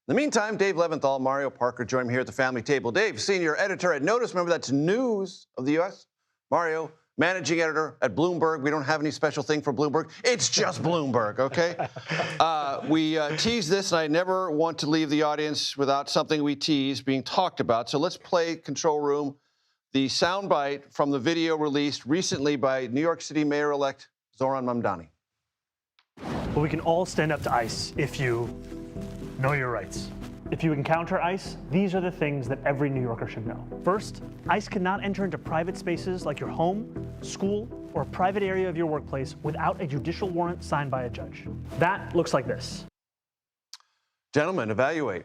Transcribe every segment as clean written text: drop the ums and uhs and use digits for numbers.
In the meantime, Dave Levinthal, Mario Parker join me here at the family table. Dave, senior editor at NOTUS. Remember, that's news of the U.S. Mario, managing editor at Bloomberg. We don't have any special thing for Bloomberg. It's just Bloomberg, okay? We teased this, and I never want to leave the audience without something we tease being talked about. So let's play Control Room, the soundbite from the video released recently by New York City Mayor-elect Zohran Mamdani. But we can all stand up to ICE if you know your rights. If you encounter ICE, these are the things that every New Yorker should know. First, ICE cannot enter into private spaces like your home, school, or a private area of your workplace without a judicial warrant signed by a judge. That looks like this. Gentlemen, evaluate.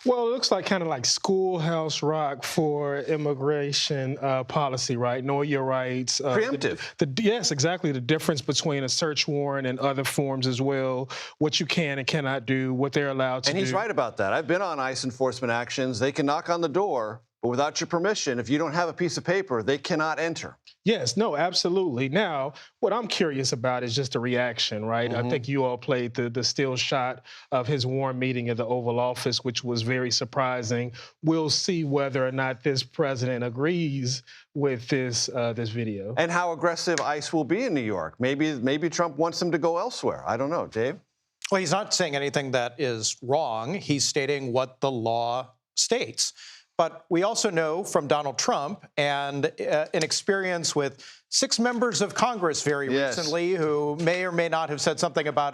Well, it looks like kind of like schoolhouse rock for immigration policy, right? Know your rights. Preemptive. Yes, exactly. The difference between a search warrant and other forms as well, what you can and cannot do, what they're allowed to do. And he's right about that. I've been on ICE enforcement actions. They can knock on the door, but without your permission, if you don't have a piece of paper, they cannot enter. Yes, no, absolutely. Now, what I'm curious about is just the reaction, right? I think you all played the still shot of his warm meeting at the Oval Office, which was very surprising. We'll see whether or not this president agrees with this video. And how aggressive ICE will be in New York. Maybe Trump wants them to go elsewhere. I don't know. Dave? Well, he's not saying anything that is wrong. He's stating what the law states. But we also know from Donald Trump and an experience with 6 members of Congress very recently who may or may not have said something about,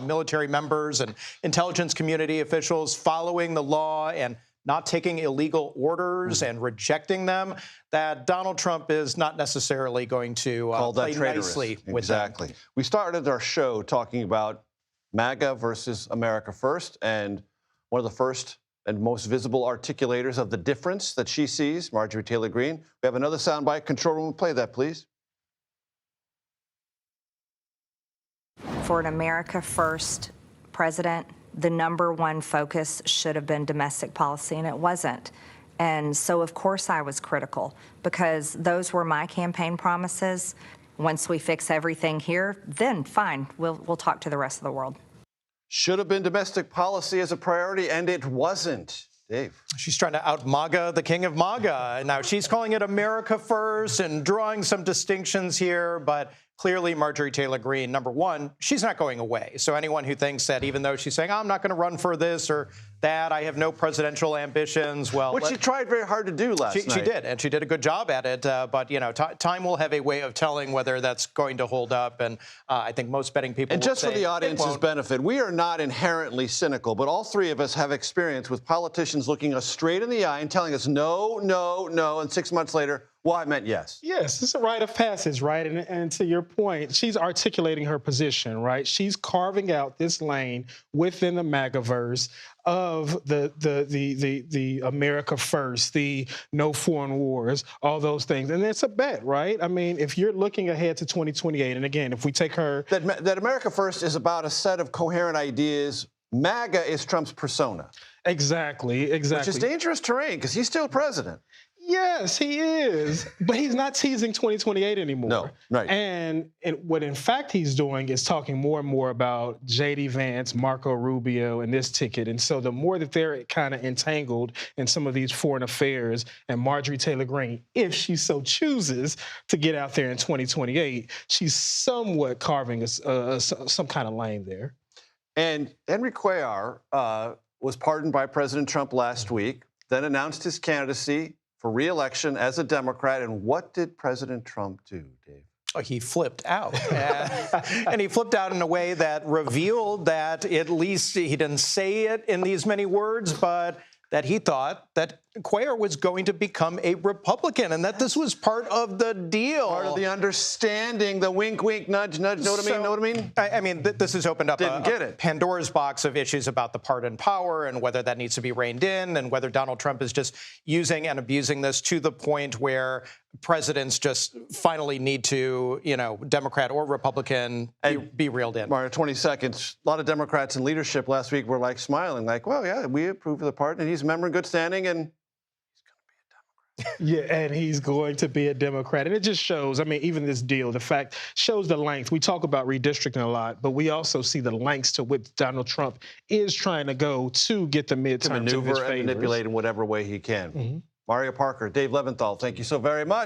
military members and intelligence community officials following the law and not taking illegal orders and rejecting them, that Donald Trump is not necessarily going to play nicely with them. Exactly. We started our show talking about MAGA versus America First, and one of the first and most visible articulators of the difference that she sees, Marjorie Taylor Greene. We have another soundbite. Control Room, play that, please. For an America First president, the #1 focus should have been domestic policy, and it wasn't. And so, of course, I was critical because those were my campaign promises. Once we fix everything here, then fine, we'll talk to the rest of the world. Should have been domestic policy as a priority, and it wasn't. Dave. She's trying to out-MAGA the king of MAGA. Now, she's calling it America First and drawing some distinctions here, but clearly Marjorie Taylor Greene, #1, she's not going away. So anyone who thinks that even though she's saying, I'm not going to run for this or that, I have no presidential ambitions, well... Which she tried very hard to do last night. She did, and she did a good job at it. But, time will have a way of telling whether that's going to hold up. And I think most betting people And just for the audience's benefit, we are not inherently cynical, but all 3 of us have experience with politicians looking us straight in the eye and telling us no, no, no, and 6 months later, well, I meant yes. Yes, it's a rite of passage, right? And to your point, she's articulating her position, right? She's carving out this lane within the MAGAverse of the America First, the no foreign wars, all those things. And it's a bet, right? I mean, if you're looking ahead to 2028, and again, if we take her... That America First is about a set of coherent ideas. MAGA is Trump's persona. Exactly. Which is dangerous terrain because he's still president. Yes, he is, but he's not teasing 2028 anymore. No, right. And what, in fact, he's doing is talking more and more about J.D. Vance, Marco Rubio, and this ticket. And so the more that they're kind of entangled in some of these foreign affairs, and Marjorie Taylor Greene, if she so chooses to get out there in 2028, she's somewhat carving some kind of lane there. And Henry Cuellar was pardoned by President Trump last week, then announced his candidacy for re-election as a Democrat. And what did President Trump do, Dave? Oh, he flipped out. And he flipped out in a way that revealed that, at least he didn't say it in these many words, but that he thought that Cuellar was going to become a Republican and that this was part of the deal. Part of the understanding, the wink, wink, nudge, nudge, know what I mean? Know what I mean? I mean, this has opened up a Pandora's box of issues about the pardon power and whether that needs to be reined in and whether Donald Trump is just using and abusing this to the point where presidents just finally need to, Democrat or Republican, be reeled in. Mario, 20 seconds. A lot of Democrats in leadership last week were like smiling, like, well, yeah, we approve of the pardon, and he's a member in good standing, and Yeah, and he's going to be a Democrat. And it just shows, I mean, even this deal, the fact shows the length. We talk about redistricting a lot, but we also see the lengths to which Donald Trump is trying to go to get the midterms To in his maneuver and favors. manipulate in whatever way he can. Mario Parker, Dave Levinthal, thank you so very much.